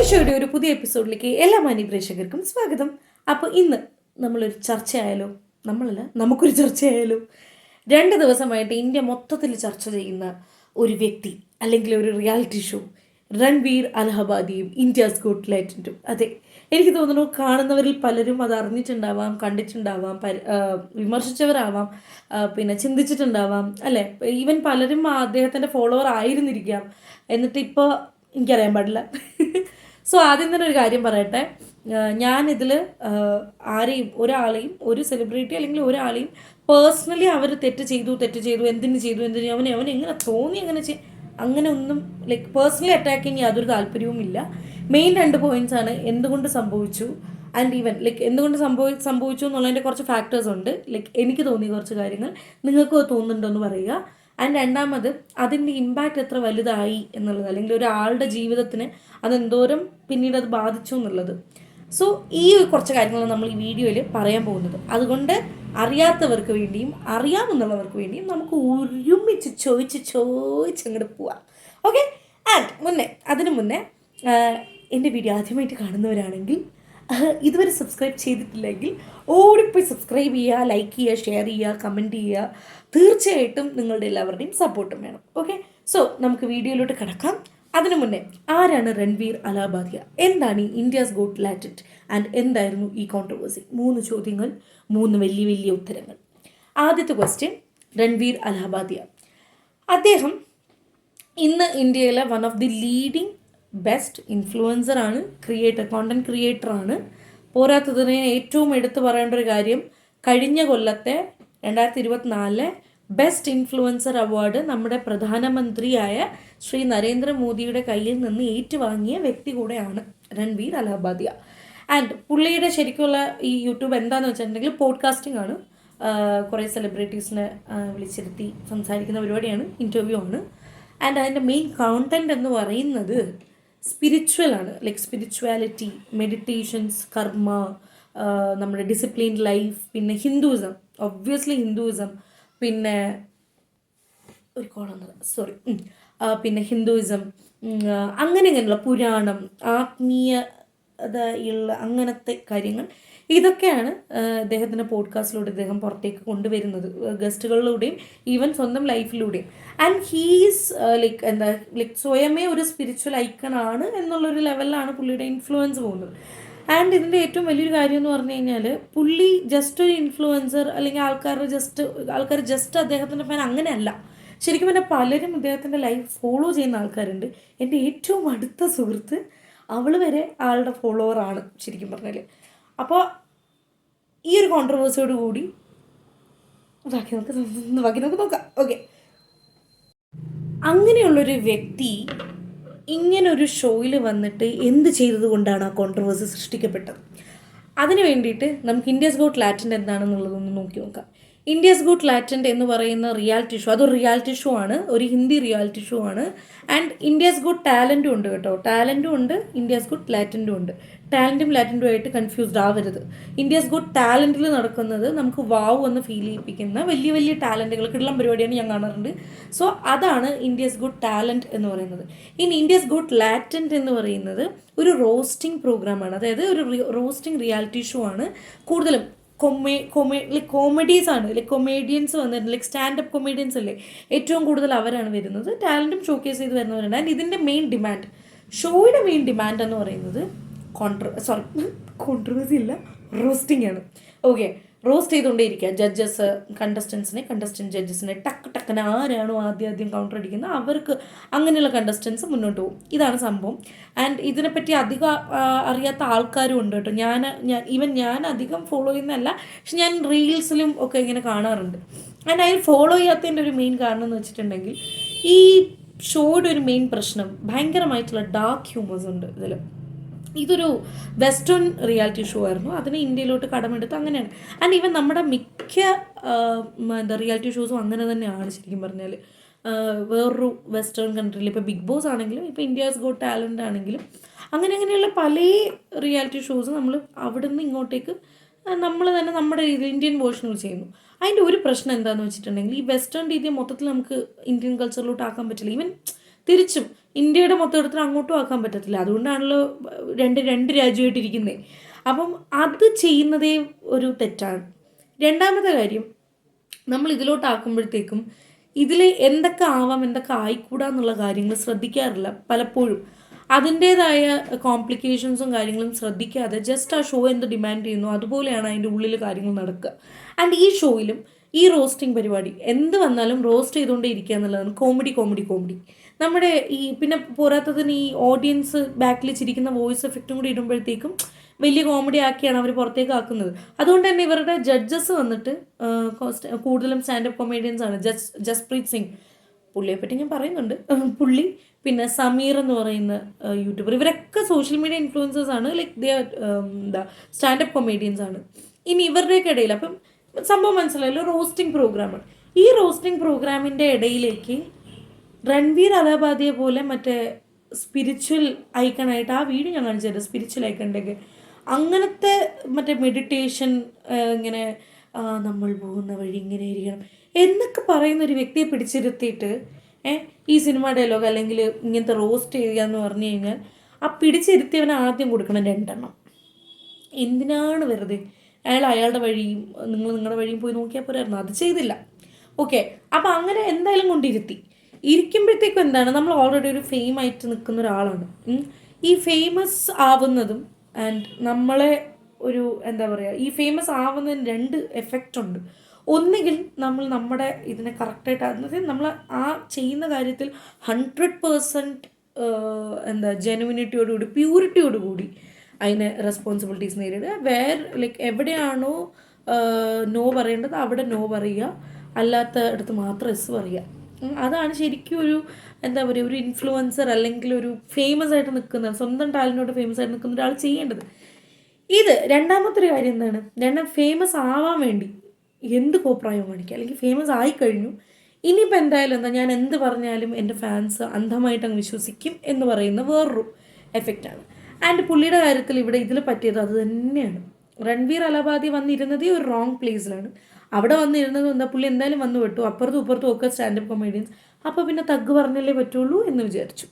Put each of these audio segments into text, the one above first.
ഷോയുടെ ഒരു പുതിയ എപ്പിസോഡിലേക്ക് എല്ലാ മാന്യ പ്രേക്ഷകർക്കും സ്വാഗതം. അപ്പോൾ ഇന്ന് നമ്മളൊരു ചർച്ചയായാലോ? നമുക്കൊരു ചർച്ചയായാലോ? 2 ദിവസമായിട്ട് ഇന്ത്യ മൊത്തത്തിൽ ചർച്ച ചെയ്യുന്ന ഒരു വ്യക്തി അല്ലെങ്കിൽ ഒരു റിയാലിറ്റി ഷോ, രൺവീർ അലഹബാദിയും ഇന്ത്യാസ് ഗോട്ട് ടാലന്റും. അതെ, എനിക്ക് തോന്നുന്നു കാണുന്നവരിൽ പലരും അത് അറിഞ്ഞിട്ടുണ്ടാവാം, കണ്ടിട്ടുണ്ടാവാം, വിമർശിച്ചവരാവാം, പിന്നെ ചിന്തിച്ചിട്ടുണ്ടാവാം അല്ലേ. ഈവൻ പലരും അദ്ദേഹത്തിൻ്റെ ഫോളോവർ ആയിരുന്നിരിക്കാം. എന്നിട്ട് ഇപ്പോൾ എനിക്കറിയാൻ പാടില്ല. സോ ആദ്യം തന്നെ ഒരു കാര്യം പറയട്ടെ. ഞാനിതിൽ ഒരാളെയും ഒരു സെലിബ്രിറ്റി അല്ലെങ്കിൽ ഒരാളെയും പേഴ്സണലി അവർ തെറ്റ് ചെയ്തു എന്തിന് അവൻ എങ്ങനെ തോന്നി അങ്ങനെ ഒന്നും ലൈക്ക് പേഴ്സണലി അറ്റാക്ക് ചെയ്യാൻ യാതൊരു താല്പര്യവുമില്ല. മെയിൻ 2 പോയിന്റ്സ് ആണ് എന്തുകൊണ്ട് സംഭവിച്ചു ആൻഡ് ഈവൻ ലൈക്ക് എന്തുകൊണ്ട് സംഭവിച്ചു എന്നുള്ളതിൻ്റെ കുറച്ച് ഫാക്ടേഴ്സ് ഉണ്ട്. ലൈക്ക് എനിക്ക് തോന്നിയ കുറച്ച് കാര്യങ്ങൾ നിങ്ങൾക്കും തോന്നുന്നുണ്ടോ എന്ന് പറയുക. ആൻഡ് രണ്ടാമത് അതിൻ്റെ ഇമ്പാക്റ്റ് എത്ര വലുതായി എന്നുള്ളത്, അല്ലെങ്കിൽ ഒരാളുടെ ജീവിതത്തിന് അതെന്തോരം പിന്നീട് അത് ബാധിച്ചു എന്നുള്ളത്. സോ ഈ കുറച്ച് കാര്യങ്ങളാണ് നമ്മൾ ഈ വീഡിയോയിൽ പറയാൻ പോകുന്നത്. അതുകൊണ്ട് അറിയാത്തവർക്ക് വേണ്ടിയും അറിയാമെന്നുള്ളവർക്ക് വേണ്ടിയും നമുക്ക് ഒരുമിച്ച് ചോദിച്ചങ്ങോട്ട് പോവാം. ഓക്കെ. ആൻഡ് അതിനു മുന്നേ എൻ്റെ വീഡിയോ ആദ്യമായിട്ട് കാണുന്നവരാണെങ്കിൽ ഇതുവരെ സബ്സ്ക്രൈബ് ചെയ്തിട്ടില്ലെങ്കിൽ ഓടിപ്പോയി സബ്സ്ക്രൈബ് ചെയ്യുക, ലൈക്ക് ചെയ്യുക, ഷെയർ ചെയ്യുക, കമൻറ്റ് ചെയ്യുക. തീർച്ചയായിട്ടും നിങ്ങളുടെ എല്ലാവരുടെയും സപ്പോർട്ടും വേണം. ഓക്കെ. സോ നമുക്ക് വീഡിയോയിലോട്ട് കിടക്കാം. അതിനു മുന്നേ ആരാണ് രൺവീർ അലഹബാദിയ, എന്താണ് ഈ ഇന്ത്യാസ് ഗോട്ട് ടാലന്റ് ആൻഡ് എന്തായിരുന്നു ഈ കോൺട്രവേഴ്സി? 3 ചോദ്യങ്ങൾ, 3 വലിയ വലിയ ഉത്തരങ്ങൾ. ആദ്യത്തെ ക്വസ്റ്റ്യൻ, രൺവീർ അലഹബാദിയ. അദ്ദേഹം ഇന്ന് ഇന്ത്യയിലെ one of the leading best ഇൻഫ്ലുവൻസറാണ്, കോണ്ടന്റ് ക്രിയേറ്ററാണ്. പോരാത്തതിന് ഏറ്റവും എടുത്തു പറയേണ്ട ഒരു കാര്യം, കഴിഞ്ഞ കൊല്ലത്തെ 2024 ബെസ്റ്റ് ഇൻഫ്ലുവൻസർ അവാർഡ് നമ്മുടെ പ്രധാനമന്ത്രിയായ ശ്രീ നരേന്ദ്രമോദിയുടെ കയ്യിൽ നിന്ന് ഏറ്റുവാങ്ങിയ വ്യക്തി കൂടെയാണ് രൺവീർ അലഹബാദിയ. ആൻഡ് പുള്ളിയുടെ ശരിക്കുള്ള ഈ യൂട്യൂബ് എന്താണെന്ന് വെച്ചിട്ടുണ്ടെങ്കിൽ പോഡ്കാസ്റ്റിംഗ് ആണ്. കുറേ സെലിബ്രിറ്റീസിനെ വിളിച്ചിരുത്തി സംസാരിക്കുന്ന പരിപാടിയാണ്, ഇൻ്റർവ്യൂ ആണ്. ആൻഡ് അതിൻ്റെ മെയിൻ കോണ്ടന്റ് എന്ന് പറയുന്നത് സ്പിരിച്വൽ ആണ്. ലൈക്ക് സ്പിരിച്വാലിറ്റി, മെഡിറ്റേഷൻസ്, കർമ്മ, നമ്മുടെ ഡിസിപ്ലിൻഡ് ലൈഫ്, പിന്നെ ഹിന്ദുയിസം, ഒബ്വിയസ്ലി ഹിന്ദുയിസം, പിന്നെ ഒരു കോളൊന്നത് പിന്നെ ഹിന്ദുയിസം, അങ്ങനെയുള്ള പുരാണം, ആത്മീയതയുള്ള അങ്ങനത്തെ കാര്യങ്ങൾ, ഇതൊക്കെയാണ് അദ്ദേഹത്തിൻ്റെ പോഡ്കാസ്റ്റിലൂടെ അദ്ദേഹം പുറത്തേക്ക് കൊണ്ടുവരുന്നത്, ഗസ്റ്റുകളിലൂടെയും ഈവൻ സ്വന്തം ലൈഫിലൂടെയും. ആൻഡ് ഹീസ് ലൈക്ക് സ്വയമേ ഒരു സ്പിരിച്വൽ ഐക്കണാണ് എന്നുള്ളൊരു ലെവലിലാണ് പുള്ളിയുടെ ഇൻഫ്ലുവൻസ് പോകുന്നത്. ആൻഡ് ഇതിൻ്റെ ഏറ്റവും വലിയൊരു കാര്യം എന്ന് പറഞ്ഞു കഴിഞ്ഞാൽ, പുള്ളി ജസ്റ്റ് ഒരു ഇൻഫ്ലുവൻസർ അല്ലെങ്കിൽ ആൾക്കാർ ജസ്റ്റ് അദ്ദേഹത്തിൻ്റെ ഫാൻ അങ്ങനെയല്ല. ശരിക്കും പറഞ്ഞാൽ പലരും അദ്ദേഹത്തിൻ്റെ ലൈഫ് ഫോളോ ചെയ്യുന്ന ആൾക്കാരുണ്ട്. എൻ്റെ ഏറ്റവും അടുത്ത സുഹൃത്ത്, അവൾ വരെ ആളുടെ ഫോളോവറാണ് ശരിക്കും പറഞ്ഞാൽ. അപ്പോൾ ഈ ഒരു കോൺട്രവേഴ്സിയോട് കൂടി ബാക്കി നമുക്ക് നോക്കാം. ഓക്കെ. അങ്ങനെയുള്ളൊരു വ്യക്തി ഇങ്ങനൊരു ഷോയിൽ വന്നിട്ട് എന്ത് ചെയ്തത് കൊണ്ടാണ് ആ കോൺട്രവേഴ്സി സൃഷ്ടിക്കപ്പെട്ടത്? അതിന് വേണ്ടിയിട്ട് നമുക്ക് ഇന്ത്യാസ് ഗോട്ട് ടാലന്റ് എന്താണെന്നുള്ളതൊന്ന് നോക്കി നോക്കാം. ഇന്ത്യാസ് ഗോട്ട് ടാലന്റ് എന്ന് പറയുന്ന റിയാലിറ്റി ഷോ, അതൊരു റിയാലിറ്റി ഷോ ആണ്, ഒരു ഹിന്ദി റിയാലിറ്റി ഷോ ആണ്. ആൻഡ് ഇന്ത്യാസ് ഗോട്ട് ടാലൻറ്റും ഉണ്ട് കേട്ടോ, ടാലൻറ്റും ഉണ്ട്, ഇന്ത്യാസ് ഗോട്ട് ലാറ്റൻറ്റും ഉണ്ട്. ടാലൻറ്റും ലാറ്റൻറ്റും ആയിട്ട് കൺഫ്യൂസ്ഡ് ആവരുത്. ഇന്ത്യാസ് ഗോട്ട് ടാലൻറ്റിൽ നടക്കുന്നത് നമുക്ക് വാവ് എന്ന് ഫീൽ ചെയ്യിപ്പിക്കുന്ന വലിയ വലിയ ടാലൻറ്റുകൾ കിടലം പരിപാടിയാണ് ഞാൻ കാണാറുണ്ട്. സോ അതാണ് ഇന്ത്യാസ് ഗോട്ട് ടാലൻറ്റ് എന്ന് പറയുന്നത്. ഇനി ഇന്ത്യാസ് ഗോട്ട് ലാറ്റൻറ്റ് എന്ന് പറയുന്നത് ഒരു റോസ്റ്റിംഗ് പ്രോഗ്രാമാണ്, അതായത് ഒരു റോസ്റ്റിംഗ് റിയാലിറ്റി ഷോ ആണ്. കൂടുതലും കോമഡീസ് ആണ്, ലൈക്ക് കൊമേഡിയൻസ് വന്നിട്ടുണ്ട്, ലൈക്ക് സ്റ്റാൻഡപ്പ് കൊമേഡിയൻസ് അല്ലേ ഏറ്റവും കൂടുതൽ അവരാണ് വരുന്നത്. ടാലൻറ്റും ഷോക്കേസ് ചെയ്ത് വരുന്നവരുണ്ട്. ആൻഡ് ഇതിൻ്റെ ഷോയുടെ മെയിൻ ഡിമാൻഡ് എന്ന് പറയുന്നത് കോൺട്രവേഴ്സി ഇല്ല, റോസ്റ്റിംഗ് ആണ്. ഓക്കെ. റോസ്റ്റ് ചെയ്തുകൊണ്ടേയിരിക്കുക കണ്ടസ്റ്റൻറ്റ് ജഡ്ജസിനെ ടക്കന ആരാണോ ആദ്യം കൗണ്ടർ അടിക്കുന്നത് അവർക്ക്, അങ്ങനെയുള്ള കണ്ടസ്റ്റൻസ് മുന്നോട്ട് പോകും. ഇതാണ് സംഭവം. ആൻഡ് ഇതിനെപ്പറ്റി അധികം അറിയാത്ത ആൾക്കാരും ഉണ്ട് കേട്ടോ. ഞാൻ അധികം ഫോളോ ചെയ്യുന്നതല്ല, പക്ഷെ ഞാൻ റീൽസിലും ഒക്കെ ഇങ്ങനെ കാണാറുണ്ട്. ആൻഡ് അതിൽ ഫോളോ ചെയ്യാത്തതിൻ്റെ ഒരു മെയിൻ കാരണം എന്ന് വെച്ചിട്ടുണ്ടെങ്കിൽ, ഈ ഷോയുടെ ഒരു മെയിൻ പ്രശ്നം ഭയങ്കരമായിട്ടുള്ള ഡാർക്ക് ഹ്യൂമേഴ്സ് ഉണ്ട് ഇതിൽ. ഇതൊരു വെസ്റ്റേൺ റിയാലിറ്റി ഷോ ആയിരുന്നു, അതിന് ഇന്ത്യയിലോട്ട് കടമെടുത്ത് അങ്ങനെയാണ്. ആൻഡ് ഈവൻ നമ്മുടെ മിക്ക റിയാലിറ്റി ഷോസും അങ്ങനെ തന്നെയാണ് ശരിക്കും പറഞ്ഞാൽ. വേറൊരു വെസ്റ്റേൺ കൺട്രിയിൽ ഇപ്പോൾ ബിഗ് ബോസ് ആണെങ്കിലും ഇപ്പോൾ ഇന്ത്യാസ് ഗോട്ട് ടാലൻ്റ് ആണെങ്കിലും അങ്ങനെയുള്ള പല റിയാലിറ്റി ഷോസ് നമ്മൾ അവിടെ നിന്ന് ഇങ്ങോട്ടേക്ക് നമ്മൾ തന്നെ നമ്മുടെ രീതിയിൽ ഇന്ത്യൻ വേർഷനിൽ ചെയ്യുന്നു. അതിൻ്റെ ഒരു പ്രശ്നം എന്താണെന്ന് വെച്ചിട്ടുണ്ടെങ്കിൽ, ഈ വെസ്റ്റേൺ രീതി മൊത്തത്തിൽ നമുക്ക് ഇന്ത്യൻ കൾച്ചറിലോട്ട് ആക്കാൻ പറ്റില്ല. ഈവൻ തിരിച്ചും ഇന്ത്യയുടെ മൊത്തത്തിൽ അങ്ങോട്ടും ആക്കാൻ പറ്റത്തില്ല. അതുകൊണ്ടാണല്ലോ രണ്ട് രാജ്യമായിട്ടിരിക്കുന്നത്. അപ്പം അത് ചെയ്യുന്നതേ ഒരു തെറ്റാണ്. രണ്ടാമത്തെ കാര്യം, നമ്മൾ ഇതിലോട്ടാക്കുമ്പോഴത്തേക്കും ഇതിൽ എന്തൊക്കെ ആവാം എന്തൊക്കെ ആയിക്കൂടാ എന്നുള്ള കാര്യങ്ങൾ ശ്രദ്ധിക്കാറില്ല പലപ്പോഴും. അതിൻ്റേതായ കോംപ്ലിക്കേഷൻസും കാര്യങ്ങളും ശ്രദ്ധിക്കാതെ ജസ്റ്റ് ആ ഷോ എന്ത് ഡിമാൻഡ് ചെയ്യുന്നു അതുപോലെയാണ് അതിൻ്റെ ഉള്ളിൽ കാര്യങ്ങൾ നടക്കുക. ആൻഡ് ഈ ഷോയിലും ഈ റോസ്റ്റിംഗ് പരിപാടി എന്ത് വന്നാലും റോസ്റ്റ് ചെയ്തുകൊണ്ടേ ഇരിക്കുക എന്നുള്ളതാണ്. Comedy comedy comedy. നമ്മുടെ ഈ പിന്നെ പോരാത്തതിന് ഈ ഓഡിയൻസ് ബാക്കിൽ ചിരിക്കുന്ന വോയിസ് എഫക്റ്റും കൂടി ഇടുമ്പോഴത്തേക്കും വലിയ കോമഡി ആക്കിയാണ് അവർ പുറത്തേക്ക് ആക്കുന്നത്. അതുകൊണ്ട് തന്നെ ഇവരുടെ ജഡ്ജസ് വന്നിട്ട് കൂടുതലും സ്റ്റാൻഡപ്പ് കൊമേഡിയൻസ് ആണ്. ജസ്പ്രീത് സിംഗ്, പുള്ളിയെപ്പറ്റി ഞാൻ പറയുന്നുണ്ട്, പുള്ളി, പിന്നെ സമീർ എന്ന് പറയുന്ന യൂട്യൂബർ, ഇവരൊക്കെ സോഷ്യൽ മീഡിയ ഇൻഫ്ലുവൻസേഴ്സ് ആണ്. ലൈക്ക് ദേ എന്താ സ്റ്റാൻഡപ്പ് കൊമേഡിയൻസ് ആണ്. ഇനി ഇവരുടെയൊക്കെ ഇടയിൽ അപ്പം സംഭവം മനസ്സിലായല്ലോ, റോസ്റ്റിംഗ് പ്രോഗ്രാമാണ്. ഈ റോസ്റ്റിംഗ് പ്രോഗ്രാമിൻ്റെ ഇടയിലേക്ക് രൺവീർ അലഹാബാദിയെ പോലെ മറ്റേ സ്പിരിച്വൽ ഐക്കണായിട്ട്, ആ വീഡിയോ ഞാൻ കാണിച്ചു തരാം, സ്പിരിച്വൽ ഐക്കണിൻ്റെയൊക്കെ അങ്ങനത്തെ മറ്റേ മെഡിറ്റേഷൻ, ഇങ്ങനെ നമ്മൾ പോകുന്ന വഴി ഇങ്ങനെ ഇരിക്കണം എന്നൊക്കെ പറയുന്ന ഒരു വ്യക്തിയെ പിടിച്ചിരുത്തിയിട്ട് ഈ സിനിമ ഡയലോഗ് അല്ലെങ്കിൽ ഇങ്ങനത്തെ റോസ്റ്റ് ചെയ്യുക എന്ന് പറഞ്ഞു കഴിഞ്ഞാൽ ആ പിടിച്ചിരുത്തിയവനെ ആദ്യം കൊടുക്കണം 2 എണ്ണം. എന്തിനാണ് വെറുതെ? അയാളുടെ വഴിയും നിങ്ങളുടെ വഴിയും പോയി നോക്കിയാൽ പോരായിരുന്നു. അത് ചെയ്തില്ല. ഓക്കെ, അപ്പോൾ അങ്ങനെ എന്തായാലും കൊണ്ടിരുത്തി. ഇരിക്കുമ്പോഴത്തേക്കും എന്താണ്, നമ്മൾ ഓൾറെഡി ഒരു ഫെയിമായിട്ട് നിൽക്കുന്ന ഒരാളാണ്. ഈ ഫേമസ് ആവുന്നതും ആൻഡ് നമ്മളെ ഒരു എന്താ പറയുക, ഈ ഫേമസ് ആവുന്നതിന് 2 എഫക്റ്റ് ഉണ്ട്. ഒന്നുകിൽ നമ്മൾ നമ്മുടെ ഇതിനെ കറക്റ്റായിട്ട്, അതായത് നമ്മൾ ആ ചെയ്യുന്ന കാര്യത്തിൽ 100% എന്താ ജെനുവിനിറ്റിയോടുകൂടി പ്യൂരിറ്റിയോടുകൂടി അതിനെ റെസ്പോൺസിബിലിറ്റീസ് നേരിടുക. ലൈക്ക് എവിടെയാണോ നോ പറയേണ്ടത് അവിടെ നോ പറയുക, അല്ലാത്ത ഇടത്ത് മാത്രം എസ് പറയുക. അതാണ് ശരിക്കും ഒരു എന്താ പറയുക, ഒരു ഇൻഫ്ലുവൻസർ അല്ലെങ്കിൽ ഒരു ഫേമസ് ആയിട്ട് നിൽക്കുന്ന, സ്വന്തം ടാലൻറ്റോട് ഫേമസ് ആയിട്ട് നിൽക്കുന്ന ഒരാൾ ചെയ്യേണ്ടത്. ഇത് രണ്ടാമത്തെ ഒരു കാര്യം എന്താണ്, ഫേമസ് ആവാൻ വേണ്ടി എന്ത് കോപ്രായം കാണിക്കുക, അല്ലെങ്കിൽ ഫേമസ് ആയിക്കഴിഞ്ഞു ഇനിയിപ്പോൾ എന്തായാലും എന്താ, ഞാൻ എന്ത് പറഞ്ഞാലും എൻ്റെ ഫാൻസ് അന്ധമായിട്ട് അങ്ങ് വിശ്വസിക്കും എന്ന് പറയുന്ന വേറൊരു എഫക്റ്റാണ്. ആൻഡ് പുള്ളിയുടെ കാര്യത്തിൽ ഇവിടെ ഇതിൽ പറ്റിയത് അത് തന്നെയാണ്. രൺവീർ അലഹാബാദി വന്നിരുന്നതേ ഒരു റോങ് പ്ലേസിലാണ്. അവിടെ വന്നിരുന്നത് എന്താ, പുള്ളി എന്തായാലും വന്നു വിട്ടു, അപ്പുറത്തും ഇപ്പുറത്തും ഒക്കെ സ്റ്റാൻഡപ്പ് കൊമേഡിയൻസ്, അപ്പോൾ പിന്നെ തഗ് പറഞ്ഞല്ലേ പറ്റുള്ളൂ എന്ന് വിചാരിച്ചു.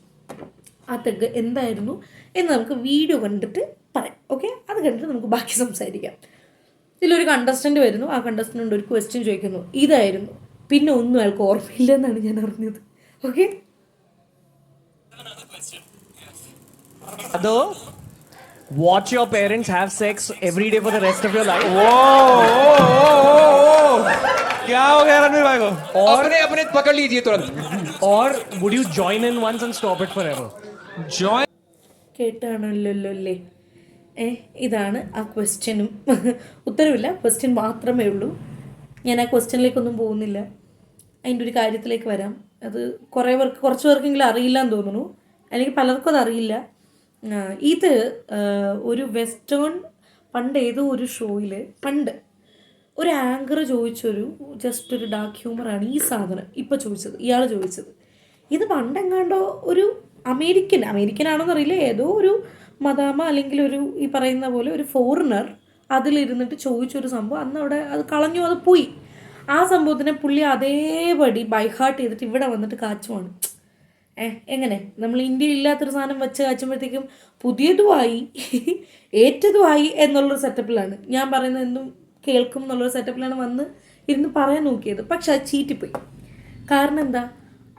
ആ തഗ് എന്തായിരുന്നു എന്ന് നമുക്ക് വീഡിയോ കണ്ടിട്ട് പറയാം. ഓക്കെ, അത് കണ്ടിട്ട് നമുക്ക് ബാക്കി സംസാരിക്കാം. ഇതിലൊരു കണ്ടസ്റ്റൻറ്റ് വരുന്നു, ആ കണ്ടസ്റ്റൻ്റ് ഒരു ക്വസ്റ്റ്യൻ ചോദിക്കുന്നു, ഇതായിരുന്നു, പിന്നെ ഒന്നും അയാൾക്ക് ഓർമ്മയില്ല എന്നാണ് ഞാൻ അറിഞ്ഞത്. Okay, Other, watch your parents have sex every day for the rest of your life. क्या हो गया रणवीर भाई को? अपने अपने पकड़ लीजिए तुरंत. Or would you join in once and stop it forever? Join. കേട്ടാണല്ലോ അല്ലേ? ഇതാണ് ആ ക്വസ്റ്റ്യനും ഉത്തരവില്ല, ക്വസ്റ്റ്യൻ മാത്രമേ ഉള്ളൂ. ഞാൻ ആ ക്വസ്റ്റ്യനിലേക്കൊന്നും പോകുന്നില്ല, അതിൻ്റെ ഒരു കാര്യത്തിലേക്ക് വരാം. അത് കുറച്ച് പേർക്കെങ്കിലും അറിയില്ല എന്ന് തോന്നുന്നു, അല്ലെങ്കിൽ പലർക്കും അത് അറിയില്ല. ഇത് ഒരു വെസ്റ്റേൺ പണ്ട് ഏതോ ഒരു ഷോയിൽ പണ്ട് ഒരു ആങ്കർ ചോദിച്ചൊരു ജസ്റ്റ് ഒരു ഡാർക്ക് ഹ്യൂമറാണ് ഈ സാധനം ഇപ്പോൾ ചോദിച്ചത്, ഇയാൾ ചോദിച്ചത്. ഇത് പണ്ടെങ്ങാണ്ടോ ഒരു അമേരിക്കനാണോന്ന് അറിയില്ല, ഏതോ ഒരു മദാമ അല്ലെങ്കിൽ ഒരു ഈ പറയുന്ന പോലെ ഒരു ഫോറിനർ അതിലിരുന്നിട്ട് ചോദിച്ചൊരു സംഭവം, അന്ന് അവിടെ അത് കളഞ്ഞു, അത് പോയി. ആ സംഭവത്തിനെ പുള്ളി അതേപടി ബൈഹാർട്ട് ചെയ്തിട്ട് ഇവിടെ വന്നിട്ട് കാച്ചുവാണ്. എങ്ങനെ നമ്മൾ ഇന്ത്യയിൽ ഇല്ലാത്തൊരു സാധനം വെച്ച് കാച്ചുമ്പോഴത്തേക്കും പുതിയതുമായി ഏറ്റതുമായി എന്നുള്ളൊരു സെറ്റപ്പിലാണ്, ഞാൻ പറയുന്നത് എന്തും കേൾക്കും എന്നുള്ളൊരു സെറ്റപ്പിലാണ് വന്ന് ഇരുന്ന് പറയാൻ നോക്കിയത്. പക്ഷെ അത് ചീറ്റിപ്പോയി. കാരണം എന്താ,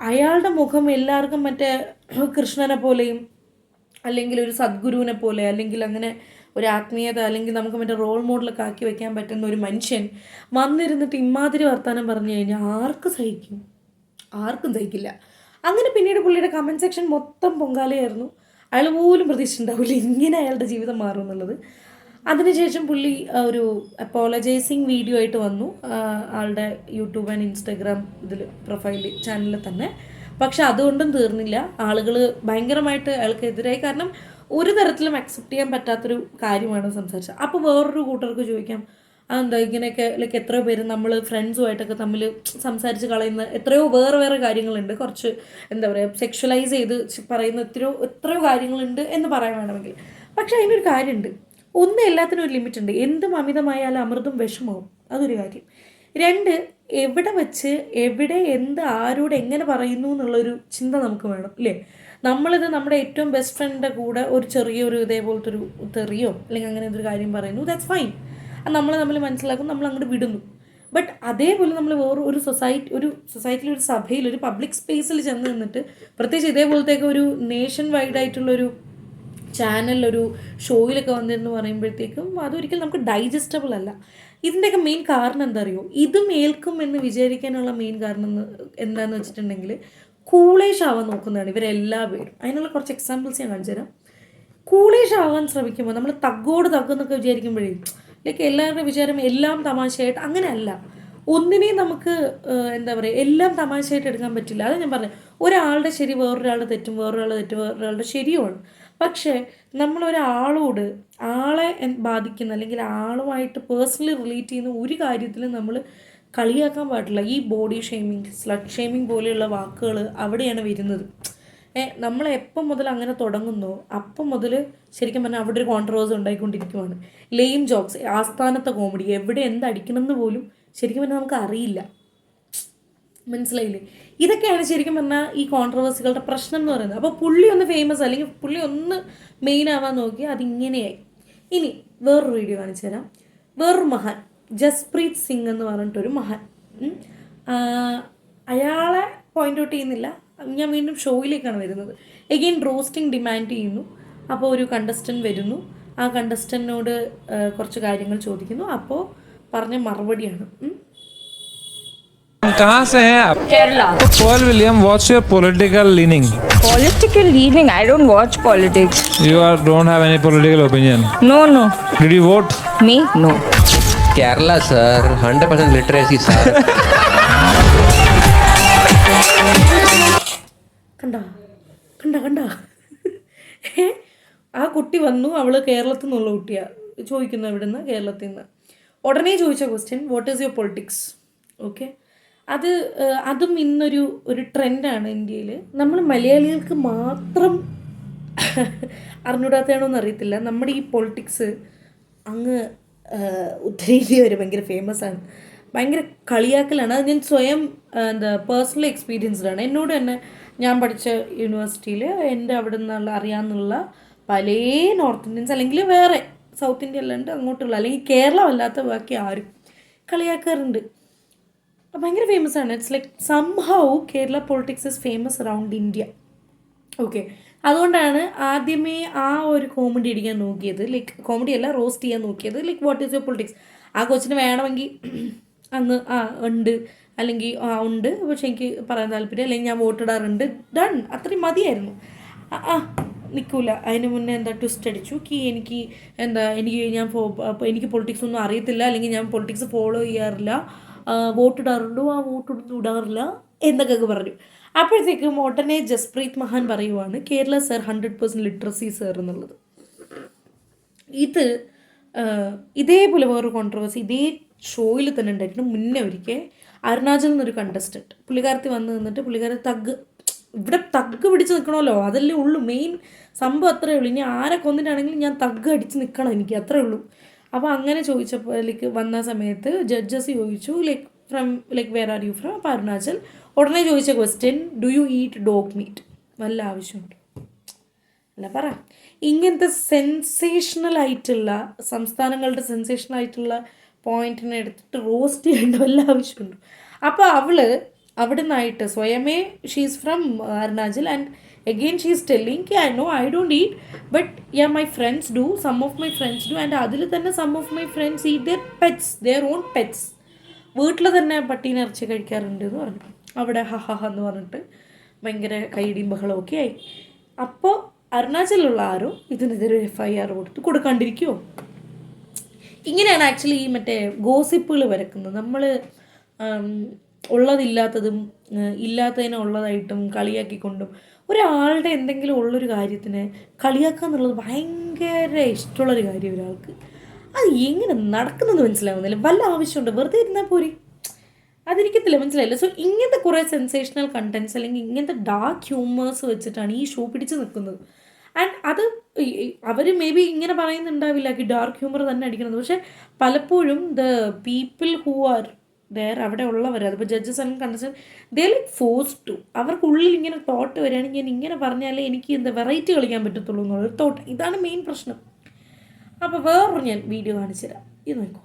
അയാളുടെ മുഖം എല്ലാവർക്കും മറ്റേ കൃഷ്ണനെ പോലെയും അല്ലെങ്കിൽ ഒരു സദ്ഗുരുവിനെ പോലെ അല്ലെങ്കിൽ അങ്ങനെ ഒരു ആത്മീയത അല്ലെങ്കിൽ നമുക്ക് മറ്റേ റോൾ മോഡലൊക്കെ ആക്കി വയ്ക്കാൻ പറ്റുന്ന ഒരു മനുഷ്യൻ വന്നിരുന്നിട്ട് ഇമാതിരി വർത്തമാനം പറഞ്ഞു കഴിഞ്ഞാൽ ആർക്കും സഹിക്കില്ല. അങ്ങനെ പിന്നീട് പുള്ളിയുടെ കമൻറ്റ് സെക്ഷൻ മൊത്തം പൊങ്കാലയായിരുന്നു. അയാൾ പോലും പ്രതീക്ഷിച്ചിട്ടുണ്ടാവില്ല ഇങ്ങനെ അയാളുടെ ജീവിതം മാറും എന്നുള്ളത്. അതിനുശേഷം പുള്ളി ഒരു അപ്പോളജൈസിങ് വീഡിയോ ആയിട്ട് വന്നു ആളുടെ യൂട്യൂബ് ആൻഡ് ഇൻസ്റ്റാഗ്രാം ചാനലിൽ തന്നെ. പക്ഷെ അതുകൊണ്ടും തീർന്നില്ല, ആളുകൾ ഭയങ്കരമായിട്ട് അയാൾക്കെതിരായി. കാരണം ഒരു തരത്തിലും അക്സെപ്റ്റ് ചെയ്യാൻ പറ്റാത്തൊരു കാര്യമാണ് സംസാരിച്ചത്. അപ്പോൾ വേറൊരു കൂട്ടർക്ക് ചോദിക്കാം, അതെന്താ ഇങ്ങനെയൊക്കെ, ലൈക്ക് എത്രയോ പേര് നമ്മൾ ഫ്രണ്ട്സുമായിട്ടൊക്കെ തമ്മിൽ സംസാരിച്ച് കളയുന്ന എത്രയോ വേറെ കാര്യങ്ങളുണ്ട്, കുറച്ച് എന്താ പറയുക സെക്ഷലൈസ് ചെയ്ത് പറയുന്ന എത്രയോ കാര്യങ്ങളുണ്ട് എന്ന് പറയാൻ വേണമെങ്കിൽ. പക്ഷെ അതിനൊരു കാര്യമുണ്ട്, എല്ലാത്തിനും ഒരു ലിമിറ്റ് ഉണ്ട്. എന്തും അമിതമായാലും അമൃതും വിഷമാവും, അതൊരു കാര്യം. രണ്ട്, എവിടെ വെച്ച് എവിടെ എന്ത് ആരോട് എങ്ങനെ പറയുന്നു എന്നുള്ളൊരു ചിന്ത നമുക്ക് വേണം അല്ലേ. നമ്മളിത് നമ്മുടെ ഏറ്റവും ബെസ്റ്റ് ഫ്രണ്ടിൻ്റെ കൂടെ ഒരു ചെറിയൊരു ഇതേപോലത്തെ ഒരു തെറിയോ അല്ലെങ്കിൽ അങ്ങനെ ഒരു കാര്യം പറയുന്നു, ദാറ്റ്സ് ഫൈൻ. അത് നമ്മൾ തമ്മിൽ മനസ്സിലാക്കും, നമ്മൾ അങ്ങോട്ട് വിടുന്നു. ബട്ട് അതേപോലെ നമ്മൾ വേറെ ഒരു സൊസൈറ്റിയിൽ ഒരു സഭയിൽ ഒരു പബ്ലിക് സ്പേസിൽ ചെന്ന് നിന്നിട്ട്, പ്രത്യേകിച്ച് ഇതേപോലത്തേക്ക് ഒരു നേഷൻ വൈഡ് ആയിട്ടുള്ളൊരു ചാനൽ ഒരു ഷോയിലൊക്കെ വന്നിരുന്നു പറയുമ്പോഴത്തേക്കും അതൊരിക്കലും നമുക്ക് ഡൈജസ്റ്റബിൾ അല്ല. ഇതിൻ്റെയൊക്കെ മെയിൻ കാരണം എന്താ അറിയോ, ഇതും ഏൽക്കും എന്ന് വിചാരിക്കാനുള്ള മെയിൻ കാരണം എന്താണെന്ന് വെച്ചിട്ടുണ്ടെങ്കിൽ കൂളേഷ് ആവാൻ നോക്കുന്നതാണ് ഇവരെല്ലാ പേരും. അതിനുള്ള കുറച്ച് എക്സാമ്പിൾസ് ഞാൻ കാണിച്ചു തരാം. കൂളേഷ് ആവാൻ ശ്രമിക്കുമ്പോൾ നമ്മൾ തഗ്ഗെന്നൊക്കെ വിചാരിക്കുമ്പോഴേ ലൈക്ക് എല്ലാവരുടെ വിചാരം എല്ലാം തമാശയായിട്ട്, അങ്ങനെ അല്ല. ഒന്നിനെയും നമുക്ക് എന്താ പറയുക എല്ലാം തമാശയായിട്ട് എടുക്കാൻ പറ്റില്ല. അത് ഞാൻ പറഞ്ഞു, ഒരാളുടെ ശരി വേറൊരാളുടെ തെറ്റും, വേറൊരാളുടെ ശരിയുമാണ്. പക്ഷേ നമ്മളൊരാളോട് ആളെ ബാധിക്കുന്ന അല്ലെങ്കിൽ ആളുമായിട്ട് പേഴ്സണലി റിലേറ്റ് ചെയ്യുന്ന ഒരു കാര്യത്തിലും നമ്മൾ കളിയാക്കാൻ പാടില്ല. ഈ ബോഡി ഷെയ്മിങ്, സ്ലട്ട് ഷെയ്മിങ് പോലെയുള്ള വാക്കുകൾ അവിടെയാണ് വരുന്നത്. നമ്മൾ എപ്പം മുതൽ അങ്ങനെ തുടങ്ങുന്നോ അപ്പം മുതൽ ശരിക്കും പറഞ്ഞാൽ അവിടെ ഒരു കോൺട്രവേഴ്സി ഉണ്ടായിക്കൊണ്ടിരിക്കുവാണ്. ലെയിം ജോക്സ്, ആസ്ഥാനത്തെ കോമഡി, എവിടെ എന്തടിക്കണമെന്ന് പോലും ശരിക്കും പറഞ്ഞാൽ നമുക്ക് അറിയില്ല. മനസ്സിലായില്ലേ? ഇതൊക്കെയാണ് ശരിക്കും പറഞ്ഞാൽ ഈ കോൺട്രവേഴ്സികളുടെ പ്രശ്നം എന്ന് പറയുന്നത്. അപ്പോൾ പുള്ളി ഒന്ന് ഫേമസ് അല്ലെങ്കിൽ പുള്ളി ഒന്ന് മെയിൻ ആവാൻ നോക്കി അതിങ്ങനെയായി. ഇനി വേറൊരു വീഡിയോ കാണിച്ചു തരാം. വേറൊരു മഹാൻ, ജസ്പ്രീത് സിംഗ് എന്ന് പറഞ്ഞിട്ടൊരു മഹാൻ. അയാളെ പോയിൻ്റ് ഔട്ട് ചെയ്യുന്നില്ല, ഞാൻ വീണ്ടും ഷോയിലേക്കാണ് വരുന്നത്. എഗെയിൻ റോസ്റ്റിംഗ് ഡിമാൻഡ് ചെയ്യുന്നു. അപ്പോൾ ഒരു കണ്ടസ്റ്റൻറ്റ് വരുന്നു, ആ കണ്ടസ്റ്റൻറ്റിനോട് കുറച്ച് കാര്യങ്ങൾ ചോദിക്കുന്നു. അപ്പോൾ പറഞ്ഞ മറുപടിയാണ്. कहाँ से हैं आप? Kerala. Paul William, what's your political leaning? Political leaning? I don't watch politics. Don't have any political opinion. No, no. Did you vote? Me? No. Kerala, sir. 100% literacy, sir. കണ്ട ആ കുട്ടി വന്നു, അവൾ കേരളത്തിൽ നിന്നുള്ള കുട്ടിയാണ് ചോദിക്കുന്നു. എവിടുന്ന്? കേരളത്തിൽ നിന്ന്. ഉടനെ ചോദിച്ച question, what is your politics? Okay, അതും ഇന്നൊരു ട്രെൻഡാണ് ഇന്ത്യയിൽ. നമ്മൾ മലയാളികൾക്ക് മാത്രം അറിഞ്ഞൂടാത്തതാണോന്ന് അറിയത്തില്ല, നമ്മുടെ ഈ പൊളിറ്റിക്സ് അങ്ങ് ഉത്തരേന്ത്യ വരെ ഭയങ്കര ഫേമസ് ആണ്. ഭയങ്കര കളിയാക്കലാണ്. അത് ഞാൻ സ്വയം പേഴ്സണലി എക്സ്പീരിയൻസ്ഡ് ആണ്. എന്നോട് തന്നെ ഞാൻ പഠിച്ച യൂണിവേഴ്സിറ്റിയിൽ എൻ്റെ അവിടെ നിന്നുള്ള അറിയാമെന്നുള്ള പല നോർത്ത് ഇന്ത്യൻസ് അല്ലെങ്കിൽ വേറെ സൗത്ത് ഇന്ത്യ അല്ലാണ്ട് അങ്ങോട്ടുള്ള അല്ലെങ്കിൽ കേരളം അല്ലാത്ത ബാക്കി ആരും കളിയാക്കാറുണ്ട്. ഭയങ്കര ഫേമസ് ആണ്. It's like somehow Kerala politics is famous around India. Okay, അതുകൊണ്ടാണ് ആദ്യമേ ആ ഒരു കോമഡി അടിക്കാൻ നോക്കിയത്. ലൈക്ക് കോമഡി അല്ല, റോസ്റ്റ് ചെയ്യാൻ നോക്കിയത്. Like what is your politics? ആ കൊച്ചിന് വേണമെങ്കിൽ അന്ന് ഉണ്ട്, അല്ലെങ്കിൽ ഉണ്ട് പക്ഷെ എനിക്ക് പറയാൻ താല്പര്യം, അല്ലെങ്കിൽ ഞാൻ വോട്ടിടാറുണ്ട്, ഡൺ, അത്രയും മതിയായിരുന്നു. നിൽക്കില്ല. അതിന് മുന്നേ ട്വിസ്റ്റ് അടിച്ചു എനിക്ക് എനിക്ക് പൊളിറ്റിക്സ് ഒന്നും അറിയത്തില്ല, അല്ലെങ്കിൽ ഞാൻ പൊളിറ്റിക്സ് ഫോളോ ചെയ്യാറില്ല, വോട്ടിടാറുണ്ടോ വോട്ടൊന്നും ഇടാറില്ല എന്നൊക്കെ പറഞ്ഞു. അപ്പോഴത്തേക്കും ഉടനെ ജസ്പ്രീത് മഹാൻ പറയുവാണ്, കേരള സർ 100% ലിറ്ററസി സർ എന്നുള്ളത്. ഇതേപോലെ വേറൊരു കോൺട്രവേഴ്സി ഇതേ ഷോയിൽ തന്നെ ഉണ്ടായിരുന്നു. മുന്നേ ഒരിക്കൽ അരുണാചൽ എന്നൊരു കണ്ടസ്റ്റൻറ്റ് പുള്ളിക്കാരത്തി വന്ന് നിന്നിട്ട് പുള്ളിക്കാരത്തി ഇവിടെ തഗ് പിടിച്ച് നിൽക്കണമല്ലോ, അതല്ലേ ഉള്ളൂ മെയിൻ സംഭവം, അത്രയേ ഉള്ളൂ. ഇനി ആരെ കൊന്നിട്ടാണെങ്കിലും ഞാൻ തഗ് അടിച്ച് നിൽക്കണം, എനിക്ക് അത്രയേ ഉള്ളൂ. അപ്പോൾ അങ്ങനെ ചോദിച്ചപ്പോഴേക്ക് വന്ന സമയത്ത് ജഡ്ജസ് ചോദിച്ചു like where are you from? അപ്പോൾ അരുണാചൽ. ഉടനെ ചോദിച്ച question, do you eat dog meat? വല്ല ആവശ്യമുണ്ട്? അല്ല പറ. ഇങ്ങനത്തെ സെൻസേഷണലായിട്ടുള്ള സംസ്ഥാനങ്ങളുടെ സെൻസേഷണലായിട്ടുള്ള പോയിന്റിനെ എടുത്തിട്ട് റോസ്റ്റ് ചെയ്യേണ്ട വല്ല ആവശ്യമുണ്ട്? അപ്പോൾ അവൾ അവിടെ നിന്നായിട്ട് സ്വയമേ she's from Arunachal and again she is telling I know I don't eat but yeah my friends do, some of my friends do, and അതിൽ തന്നെ some of my friends eat their own pets. വീട്ടിൽ തന്നെ പട്ടീനെ ഇറച്ചി കഴിക്കാറുണ്ട് എന്ന് പറഞ്ഞു. അവിടെ എന്ന് പറഞ്ഞിട്ട് ഭയങ്കര കൈയിടിയും ബഹളമൊക്കെ ആയി. അപ്പോൾ അരുണാചലിലുള്ള ആരോ ഇതിനെതിരെ FIR കൊടുക്കാണ്ടിരിക്കുമോ? ഇങ്ങനെയാണ് ആക്ച്വലി ഈ മറ്റേ ഗോസിപ്പുകൾ വരക്കുന്നത്. നമ്മൾ ഉള്ളതില്ലാത്തതും ഇല്ലാത്തതിനെ ഉള്ളതായിട്ടും കളിയാക്കിക്കൊണ്ടും ഒരാളുടെ എന്തെങ്കിലും ഉള്ളൊരു കാര്യത്തിന് കളിയാക്കുക എന്നുള്ളത് ഭയങ്കര ഇഷ്ടമുള്ളൊരു കാര്യം ഒരാൾക്ക്. അത് എങ്ങനെ നടക്കുന്നത് മനസ്സിലാവുന്നില്ല. വല്ല ആവശ്യമുണ്ട്? വെറുതെ ഇരുന്നാൽ പോരെ, അതിരിക്കത്തില്ല. മനസ്സിലായില്ല. സോ ഇങ്ങനത്തെ കുറേ സെൻസേഷണൽ കണ്ടൻറ്റ്സ് അല്ലെങ്കിൽ ഇങ്ങനത്തെ ഡാർക്ക് ഹ്യൂമേഴ്സ് വെച്ചിട്ടാണ് ഈ ഷോ പിടിച്ച് നിൽക്കുന്നത്. ആൻഡ് അത് അവർ മേ ബി ഇങ്ങനെ പറയുന്നുണ്ടാവില്ല ഡാർക്ക് ഹ്യൂമർ തന്നെ അടിക്കണത്. പക്ഷേ പലപ്പോഴും ദ പീപ്പിൾ ഹൂ ആർ അവിടെ ഉള്ളവർ അതിപ്പോൾ ജഡ്ജസ് ആണെങ്കിൽ contestant they like force to അവർക്കുള്ളിൽ ഇങ്ങനെ തോട്ട് വരികയാണെങ്കിൽ ഞാൻ ഇങ്ങനെ പറഞ്ഞാലേ എനിക്ക് എന്താ വെറൈറ്റി കളിക്കാൻ പറ്റത്തുള്ളൂ എന്നുള്ളൊരു തോട്ട്. ഇതാണ് മെയിൻ പ്രശ്നം. അപ്പോൾ വേറൊരു ഞാൻ വീഡിയോ കാണിച്ചു തരാം, ഇത് നോക്കൂ.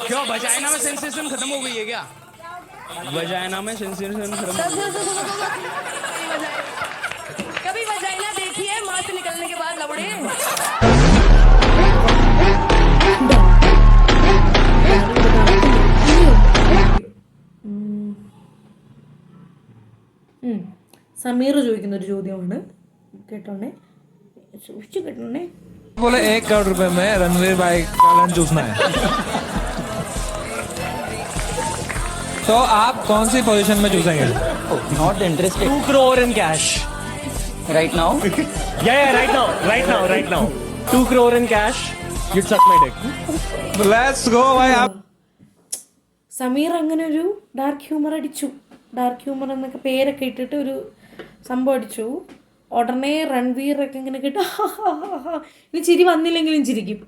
क्यों वजाइना में सेंसेशन खत्म हो गई है क्या? वजाइना में सेंसेशन खत्म हो गई कभी वजाइना देखी है मां से निकलने के बाद लबड़े? സമീർ ചോദിക്കുന്ന ഒരു ചോദ്യമാണ്, കേട്ടോണേ, സൂക്ഷിച്ചു കേട്ടോണേ. बोले 1 करोड़ रुपए में रणवीर भाई का लंच चूसना है तो आप कौन सी पोजीशन में चूसेंगे? Not interested. 2 crore in cash. right now. Yeah, right now. 2 crore in cash. You'd suck my dick. Let's go भाई. आप സമീർ അങ്ങനെ ഒരു ഡാർക്ക് ഹ്യൂമർ അടിച്ചു. ഡാർക്ക് ഹ്യൂമർ എന്നൊക്കെ പേരൊക്കെ ഇട്ടിട്ട് ഒരു സംഭവം അടിച്ചു. ഉടനെ രൺവീറൊക്കെ ഇങ്ങനെ കേട്ട് ഇനി ചിരി വന്നില്ലെങ്കിലും ചിരിക്കും,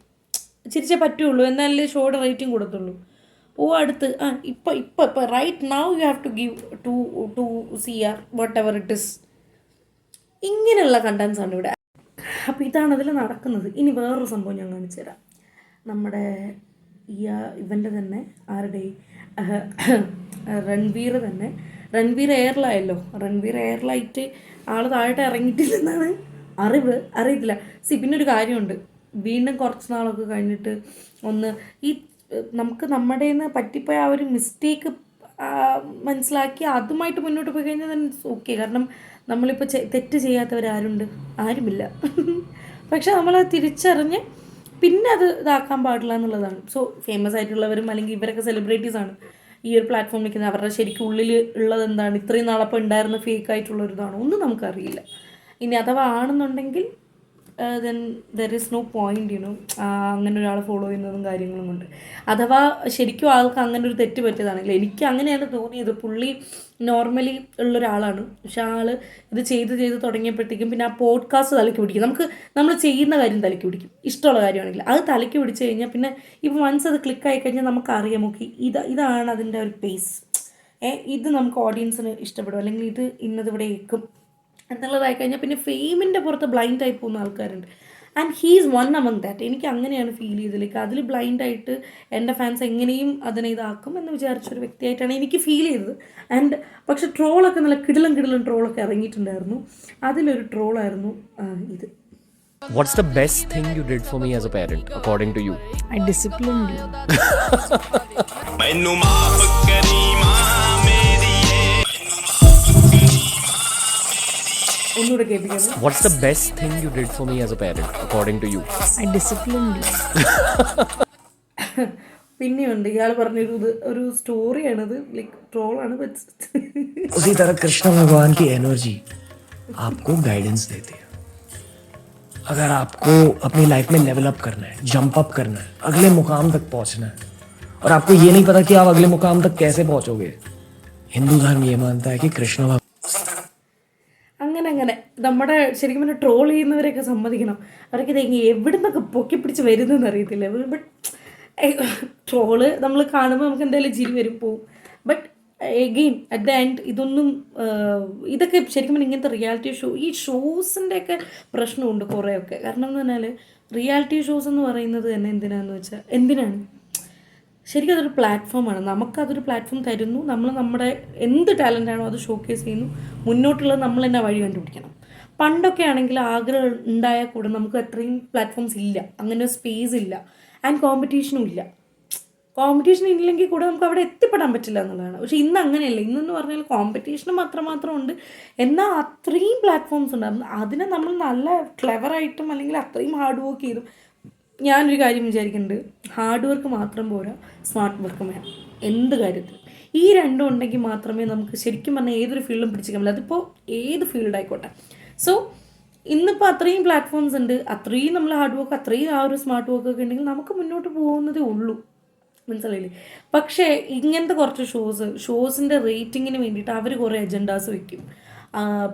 ചിരിച്ചേ പറ്റുള്ളൂ, എന്നാലേ ഷോയുടെ റേറ്റിംഗ് കൊടുത്തുള്ളൂ. അടുത്ത് ഇപ്പം right now you have to give to CR whatever it is. ഇങ്ങനെയുള്ള കണ്ടൻസ് ആണ് ഇവിടെ. അപ്പോൾ ഇതാണ് അതിൽ നടക്കുന്നത്. ഇനി വേറൊരു സംഭവം ഞാൻ കാണിച്ചു തരാം. നമ്മുടെ ഇവൻ്റെ തന്നെ ആരുടെ രൺവീർ എയറിലായല്ലോ. രൺവീർ എയറിലായിട്ട് ആൾ താഴോട്ട് ഇറങ്ങിയിട്ടില്ലെന്നാണ് അറിയത്തില്ല. പിന്നെ ഒരു കാര്യമുണ്ട്, വീണ്ടും കുറച്ച് നാളൊക്കെ കഴിഞ്ഞിട്ട് നമുക്ക് നമ്മുടെ നിന്ന് പറ്റിപ്പോയ ആ ഒരു മിസ്റ്റേക്ക് മനസ്സിലാക്കി അതുമായിട്ട് മുന്നോട്ട് പോയി കഴിഞ്ഞാൽ തന്നെ ഓക്കെ. കാരണം നമ്മളിപ്പോൾ തെറ്റ് ചെയ്യാത്തവരാരുണ്ട്? ആരുമില്ല. പക്ഷെ നമ്മളത് തിരിച്ചറിഞ്ഞ് പിന്നെ അത് ഇതാക്കാൻ പാടില്ല എന്നുള്ളതാണ്. സോ ഫേമസ് ആയിട്ടുള്ളവരും അല്ലെങ്കിൽ ഇവരൊക്കെ സെലിബ്രിറ്റീസാണ് ഈ ഒരു പ്ലാറ്റ്ഫോമിൽ നിൽക്കുന്നത്. അവരുടെ ശരിക്കും ഉള്ളിൽ ഉള്ളത് എന്താണ്, ഇത്രയും നാളപ്പോൾ ഉണ്ടായിരുന്ന ഫേക്ക് ആയിട്ടുള്ളൊരിതാണോ ഒന്നും നമുക്കറിയില്ല. ഇനി അഥവാ ആണെന്നുണ്ടെങ്കിൽ then there is no point അങ്ങനെ ഒരാളെ ഫോളോ ചെയ്യുന്നതും കാര്യങ്ങളും കൊണ്ട്. അഥവാ ശരിക്കും ആൾക്ക് അങ്ങനെ ഒരു തെറ്റ് പറ്റിയതാണെങ്കിൽ, എനിക്ക് അങ്ങനെയാണ് തോന്നിയത്. പുള്ളി നോർമലി ഉള്ളൊരാളാണ്, പക്ഷെ ആൾ ഇത് ചെയ്ത് തുടങ്ങിയപ്പോഴത്തേക്കും പിന്നെ ആ പോഡ്കാസ്റ്റ് തലയ്ക്ക് പിടിക്കും. നമ്മൾ ചെയ്യുന്ന കാര്യം തലയ്ക്ക് പിടിക്കും, ഇഷ്ടമുള്ള കാര്യമാണെങ്കിൽ അത് തലയ്ക്ക് പിടിച്ച് കഴിഞ്ഞാൽ പിന്നെ ഇപ്പോൾ വൺസ് അത് ക്ലിക്കായി കഴിഞ്ഞാൽ നമുക്കറിയാം ഓക്കെ ഇതാണ് അതിൻ്റെ ഒരു പേസ്. ഇത് നമുക്ക് ഓഡിയൻസിന് ഇഷ്ടപ്പെടും, അല്ലെങ്കിൽ ഇത് ഇന്നതിവിടെ ഏൽക്കും എന്നുള്ളതായി കഴിഞ്ഞാൽ പിന്നെ ഫെയിമിൻ്റെ പുറത്ത് ബ്ലൈൻഡായി പോകുന്ന ആൾക്കാരുണ്ട്. And he is one among that. എനിക്ക് അങ്ങനെയാണ് ഫീൽ ചെയ്തത്. അതിൽ ബ്ലൈൻഡായിട്ട് എൻ്റെ ഫാൻസ് എങ്ങനെയും അതിനെ ഇതാക്കും എന്ന് വിചാരിച്ചൊരു വ്യക്തിയായിട്ടാണ് എനിക്ക് ഫീൽ ചെയ്തത്. ആൻഡ് പക്ഷെ ട്രോളൊക്കെ നല്ല കിടിലം ട്രോളൊക്കെ ഇറങ്ങിയിട്ടുണ്ടായിരുന്നു. അതിലൊരു ട്രോളായിരുന്നു ഇത്. What's the best thing you did for me as a parent, according to you? I disciplined you. ഒന്നുകൂടെ കേൾപ്പിക്കാം. What's the best thing you did for me as a parent, according to you? I disciplined you. പിന്നെയുണ്ട് ഇയാൾ പറഞ്ഞൊരു ഒരു സ്റ്റോറിയാണത്, like ട്രോളാണ്. उसी तरह कृष्ण भगवान की energy आपको गाइडेंस देती है. अगर आपको अपनी लाइफ में लेवल अप करना है, जंप अप करना है, अगले मुकाम तक पहुंचना है, और आपको ये नहीं पता कि आप अगले मुकाम तक कैसे पहुंचोगे, हिंदू धर्म ये मानता है कि कृष्ण അങ്ങനെ നമ്മുടെ ശരിക്കും പറഞ്ഞാൽ ട്രോൾ ചെയ്യുന്നവരെയൊക്കെ സമ്മതിക്കണം. അവരൊക്കെ ഇത് എവിടെ നിന്നൊക്കെ പൊക്കി പിടിച്ച് വരുന്നതെന്ന് അറിയത്തില്ല. ബട്ട് ട്രോള് നമ്മൾ കാണുമ്പോൾ നമുക്ക് എന്തായാലും ചിരി വരും പോവും. But again at the end ഇതൊക്കെ ശരിക്കും പറഞ്ഞാൽ ഇങ്ങനത്തെ റിയാലിറ്റി ഷോ, ഈ ഷോസിൻ്റെയൊക്കെ പ്രശ്നമുണ്ട് കുറേയൊക്കെ. കാരണം എന്ന് പറഞ്ഞാൽ റിയാലിറ്റി ഷോസ് എന്ന് പറയുന്നത് തന്നെ എന്തിനാണ് ശരിക്കും അതൊരു പ്ലാറ്റ്ഫോമാണ്. നമുക്കതൊരു പ്ലാറ്റ്ഫോം തരുന്നു, നമ്മൾ നമ്മുടെ എന്ത് ടാലൻ്റാണോ അത് ഷോക്കേസ് ചെയ്യുന്നു. മുന്നോട്ടുള്ളത് നമ്മൾ തന്നെ വഴി കണ്ടുപിടിക്കണം. പണ്ടൊക്കെ ആണെങ്കിൽ ആഗ്രഹം ഉണ്ടായാൽ കൂടെ നമുക്ക് അത്രയും പ്ലാറ്റ്ഫോംസ് ഇല്ല, അങ്ങനെ സ്പേസ് ഇല്ല, ആൻഡ് കോമ്പറ്റീഷനും ഇല്ല. കോമ്പറ്റീഷൻ ഇല്ലെങ്കിൽ കൂടെ നമുക്ക് അവിടെ എത്തിപ്പെടാൻ പറ്റില്ല എന്നുള്ളതാണ്. പക്ഷേ ഇന്ന് അങ്ങനെയല്ല. ഇന്നെന്ന് പറഞ്ഞാൽ കോമ്പറ്റീഷനും മാത്രം ഉണ്ട്, എന്നാൽ അത്രയും പ്ലാറ്റ്ഫോംസ് ഉണ്ട്. അതിനെ നമ്മൾ നല്ല ക്ലെവറായിട്ടും അല്ലെങ്കിൽ അത്രയും ഹാർഡ് വർക്ക് ചെയ്തും. ഞാനൊരു കാര്യം വിചാരിക്കുന്നുണ്ട്, ഹാർഡ് വർക്ക് മാത്രം പോരാ, സ്മാർട്ട് വർക്കും വേണം എന്ത് കാര്യത്തിൽ. ഈ രണ്ടും ഉണ്ടെങ്കിൽ മാത്രമേ നമുക്ക് ശരിക്കും പറഞ്ഞാൽ ഏതൊരു ഫീൽഡും പിടിച്ചിക്കാൻ പറ്റില്ല. അതിപ്പോൾ ഏത് ഫീൽഡ് ആയിക്കോട്ടെ. സോ ഇന്നിപ്പോൾ അത്രയും പ്ലാറ്റ്ഫോംസ് ഉണ്ട്, അത്രയും നമ്മൾ ഹാർഡ് വർക്ക്, അത്രയും ആ ഒരു സ്മാർട്ട് വർക്കൊക്കെ ഉണ്ടെങ്കിൽ നമുക്ക് മുന്നോട്ട് പോകുന്നതേ ഉള്ളൂ. മനസ്സിലായില്ലേ? പക്ഷേ ഇങ്ങനത്തെ കുറച്ച് ഷോസിൻ്റെ റേറ്റിങ്ങിന് വേണ്ടിയിട്ട് അവർ കുറേ അജണ്ടാസ് വയ്ക്കും.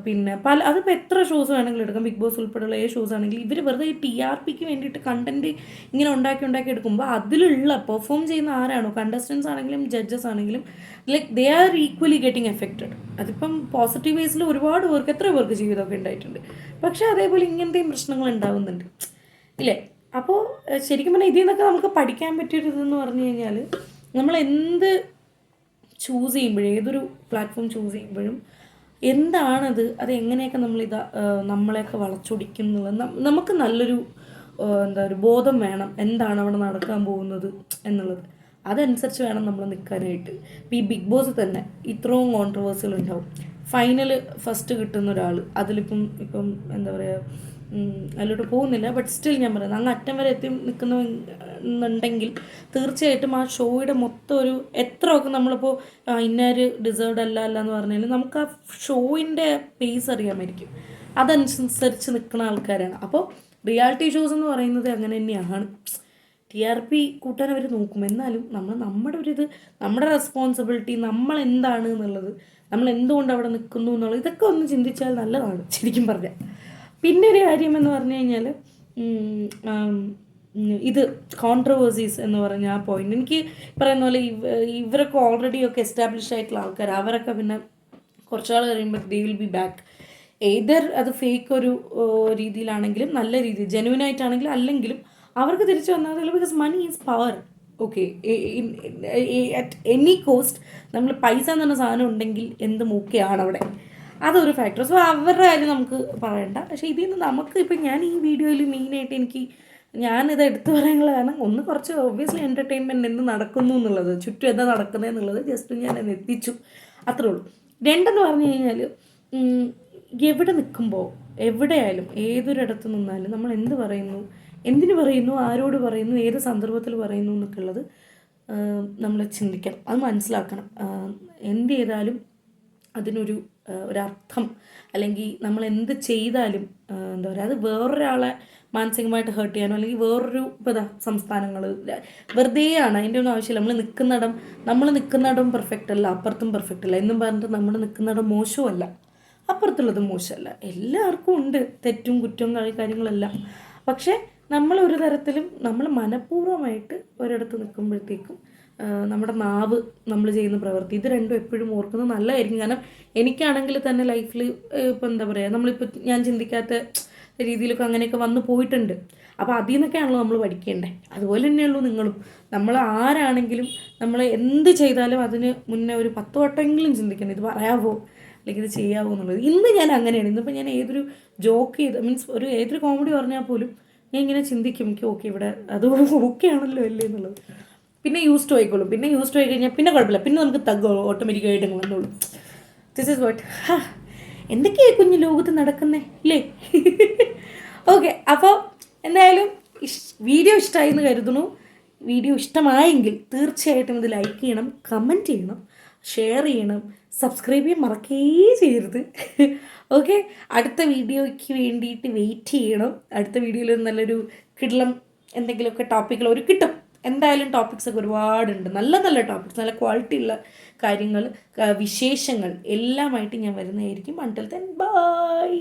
പിന്നെ അതിപ്പോൾ എത്ര ഷോസ് വേണമെങ്കിലും എടുക്കാം, ബിഗ് ബോസ് ഉൾപ്പെടെയുള്ള ഏത് ഷോസ് ആണെങ്കിലും ഇവർ വെറുതെ ഈ TRPക്ക് വേണ്ടിയിട്ട് കണ്ടൻറ്റ് ഇങ്ങനെ ഉണ്ടാക്കി എടുക്കുമ്പോൾ അതിലുള്ള പെർഫോം ചെയ്യുന്ന ആരാണോ, കണ്ടസ്റ്റൻസ് ആണെങ്കിലും ജഡ്ജസ് ആണെങ്കിലും, like they are equally getting affected. അതിപ്പം പോസിറ്റീവ് വേസിൽ ഒരുപാട് പേർക്ക്, എത്ര പേർക്ക് ജീവിതമൊക്കെ ഉണ്ടായിട്ടുണ്ട്. പക്ഷേ അതേപോലെ ഇങ്ങനത്തെയും പ്രശ്നങ്ങൾ ഉണ്ടാവുന്നുണ്ട് ഇല്ലേ? അപ്പോൾ ശരിക്കും പറഞ്ഞാൽ ഇതിൽ നിന്നൊക്കെ നമുക്ക് പഠിക്കാൻ പറ്റിയൊരു ഇതെന്ന് പറഞ്ഞു കഴിഞ്ഞാൽ, നമ്മൾ എന്ത് ചൂസ് ചെയ്യുമ്പോഴും, ഏതൊരു പ്ലാറ്റ്ഫോം ചൂസ് ചെയ്യുമ്പോഴും എന്താണത്, അത് എങ്ങനെയൊക്കെ നമ്മളെയൊക്കെ വളച്ചൊടിക്കുന്നുള്ളത് നമുക്ക് നല്ലൊരു ഒരു ബോധം വേണം, എന്താണ് അവിടെ നടക്കാൻ പോകുന്നത് എന്നുള്ളത്. അതനുസരിച്ച് വേണം നമ്മൾ നിൽക്കാനായിട്ട്. ഇപ്പോൾ ഈ ബിഗ് ബോസ് തന്നെ ഇത്രയും കോൺട്രവേഴ്സികൾ ഉണ്ടാവും. ഫൈനൽ ഫസ്റ്റ് കിട്ടുന്ന ഒരാൾ ഇപ്പം എന്താ പറയുക, അതിലോട്ട് പോകുന്നില്ല, ബട്ട് സ്റ്റിൽ ഞാൻ പറയുന്നത് അങ്ങ് അറ്റം വരെ എത്തി നിൽക്കുന്നുണ്ടെങ്കിൽ തീർച്ചയായിട്ടും ആ ഷോയുടെ മൊത്തം ഒരു എത്രയൊക്കെ നമ്മളിപ്പോൾ ഇന്നൊരു ഡിസേർവ്ഡ് അല്ല എന്ന് പറഞ്ഞാൽ നമുക്ക് ആ ഷോയിൻ്റെ പേസ് അറിയാമായിരിക്കും. അതനുസരിച്ച് നിൽക്കുന്ന ആൾക്കാരാണ്. അപ്പോൾ റിയാലിറ്റി ഷോസ് എന്ന് പറയുന്നത് അങ്ങനെ തന്നെയാണ്. TRP കൂട്ടാൻ അവർ നോക്കും, എന്നാലും നമ്മുടെ റെസ്പോൺസിബിലിറ്റി, നമ്മൾ എന്താണ് എന്നുള്ളത്, നമ്മൾ എന്തുകൊണ്ട് അവിടെ നിൽക്കുന്നു എന്നുള്ളത്, ഇതൊക്കെ ഒന്ന് ചിന്തിച്ചാൽ നല്ലതാണ് ശരിക്കും പറഞ്ഞാൽ. പിന്നെ ഒരു കാര്യം എന്ന് പറഞ്ഞു കഴിഞ്ഞാൽ, ഇത് കോൺട്രവേഴ്സീസ് എന്ന് പറഞ്ഞ ആ പോയിന്റ്, എനിക്ക് പറയുന്ന പോലെ ഇവരൊക്കെ ഓൾറെഡി ഒക്കെ എസ്റ്റാബ്ലിഷ് ആയിട്ടുള്ള ആൾക്കാർ, അവരൊക്കെ പിന്നെ കുറച്ചാൾ കഴിയുമ്പോൾ they will be back. Either അത് ഫേക്ക് ഒരു രീതിയിലാണെങ്കിലും, നല്ല രീതിയിൽ ജെന്യുവൻ ആയിട്ടാണെങ്കിലും, അല്ലെങ്കിലും അവർക്ക് തിരിച്ചു വന്നാൽ, because money is power. Okay, at any cost നമ്മൾ പൈസ എന്ന് പറഞ്ഞ സാധനം ഉണ്ടെങ്കിൽ എന്തും ഓക്കെയാണ് അവിടെ. അതൊരു ഫാക്ടർ. സോ അവരുടെ കാര്യം നമുക്ക് പറയണ്ട. പക്ഷേ ഇതിൽ നിന്ന് നമുക്ക് ഇപ്പം ഞാൻ ഈ വീഡിയോയിൽ മെയിനായിട്ട് ഞാനിത് എടുത്തു പറയാനുള്ള കാരണം, ഒന്ന് കുറച്ച് ഒബ്വിയസ്ലി എൻ്റർടൈൻമെൻറ്റ് എന്ത് നടക്കുന്നു എന്നുള്ളത്, ചുറ്റും എന്താ നടക്കുന്നത് എന്നുള്ളത് ജസ്റ്റ് ഞാൻ എത്തിച്ചു, അത്രേ ഉള്ളൂ. രണ്ടെന്ന് പറഞ്ഞു കഴിഞ്ഞാൽ, എവിടെ നിൽക്കുമ്പോൾ, എവിടെയായാലും ഏതൊരിടത്ത് നിന്നാലും നമ്മൾ എന്ത് പറയുന്നു, എന്തിനു പറയുന്നു, ആരോട് പറയുന്നു, ഏത് സന്ദർഭത്തിൽ പറയുന്നു എന്നൊക്കെ ഉള്ളത് നമ്മൾ ചിന്തിക്കണം, അത് മനസ്സിലാക്കണം. എന്ത് ചെയ്താലും അതിനൊരു ഒരർത്ഥം, അല്ലെങ്കിൽ നമ്മൾ എന്ത് ചെയ്താലും എന്താ പറയുക, അത് വേറൊരാളെ മാനസികമായിട്ട് ഹേർട്ട് ചെയ്യാനോ, അല്ലെങ്കിൽ വേറൊരു സംസ്ഥാനങ്ങൾ വെറുതെയാണ്, അതിൻ്റെ ഒന്നും ആവശ്യമില്ല. നമ്മൾ നിൽക്കുന്നിടം പെർഫെക്റ്റ് അല്ല, അപ്പുറത്തും പെർഫെക്റ്റ് അല്ല എന്നും പറഞ്ഞിട്ട് നമ്മൾ നിൽക്കുന്നിടം മോശമല്ല, അപ്പുറത്തുള്ളത് മോശമല്ല. എല്ലാവർക്കും ഉണ്ട് തെറ്റും കുറ്റവും കാര്യങ്ങളെല്ലാം. പക്ഷേ നമ്മളൊരു തരത്തിലും നമ്മൾ മനഃപൂർവ്വമായിട്ട് ഒരിടത്ത് നിൽക്കുമ്പോഴത്തേക്കും നമ്മുടെ നാവ്, നമ്മൾ ചെയ്യുന്ന പ്രവൃത്തി, ഇത് രണ്ടും എപ്പോഴും ഓർക്കുന്നത് നല്ലതായിരിക്കും. കാരണം എനിക്കാണെങ്കിൽ തന്നെ ലൈഫിൽ ഇപ്പോൾ എന്താ പറയുക, ഞാൻ ചിന്തിക്കാത്ത രീതിയിലൊക്കെ അങ്ങനെയൊക്കെ വന്നു പോയിട്ടുണ്ട്. അപ്പോൾ അതിൽ നിന്നൊക്കെയാണല്ലോ നമ്മൾ പഠിക്കേണ്ടത്. അതുപോലെ തന്നെയുള്ളൂ നിങ്ങളും. നമ്മൾ ആരാണെങ്കിലും നമ്മൾ എന്ത് ചെയ്താലും അതിന് മുന്നേ ഒരു 10 വട്ടമെങ്കിലും ചിന്തിക്കണം, ഇത് പറയാവോ അല്ലെങ്കിൽ ഇത് ചെയ്യാവോ എന്നുള്ളത്. ഇന്ന് ഞാൻ അങ്ങനെയാണ്. ഇന്നിപ്പോൾ ഞാൻ ഏതൊരു ജോക്ക് ഏതൊരു കോമഡി പറഞ്ഞാൽ പോലും ഞാൻ ഇങ്ങനെ ചിന്തിക്കും, എനിക്ക് ഓക്കെ ഇവിടെ അത് ഓക്കെ ആണല്ലോ അല്ലേ എന്നുള്ളത്. പിന്നെ യൂസ്ഡ് ആയിക്കോളും. പിന്നെ യൂസ്ഡ് ആയി കഴിഞ്ഞാൽ പിന്നെ കുഴപ്പമില്ല, പിന്നെ നമുക്ക് തഗ്ഗോളൂ, ഓട്ടോമാറ്റിക്കായിട്ട് വന്നോളൂ. ദിസ് ഈസ് വാട്ട് എന്തൊക്കെയായി കുഞ്ഞു ലോകത്ത് നടക്കുന്നേ അല്ലേ? ഓക്കെ, അപ്പോൾ എന്തായാലും വീഡിയോ ഇഷ്ടമായി എന്ന് കരുതുന്നു. വീഡിയോ ഇഷ്ടമായെങ്കിൽ തീർച്ചയായിട്ടും ഇത് ലൈക്ക് ചെയ്യണം, കമൻറ്റ് ചെയ്യണം, ഷെയർ ചെയ്യണം, സബ്സ്ക്രൈബ് ചെയ്യാൻ മറക്കേ ചെയ്യരുത്. ഓക്കെ, അടുത്ത വീഡിയോയ്ക്ക് വേണ്ടിയിട്ട് വെയിറ്റ് ചെയ്യണം. അടുത്ത വീഡിയോയിൽ നല്ലൊരു കിടലം എന്തെങ്കിലുമൊക്കെ ടോപ്പിക്കുകൾ കിട്ടും. എന്തായാലും ടോപ്പിക്സൊക്കെ ഒരുപാടുണ്ട്, നല്ല നല്ല ടോപ്പിക്സ്, നല്ല ക്വാളിറ്റി ഉള്ള കാര്യങ്ങൾ, വിശേഷങ്ങൾ എല്ലാമായിട്ട് ഞാൻ വരുന്നതായിരിക്കും. Until then bye.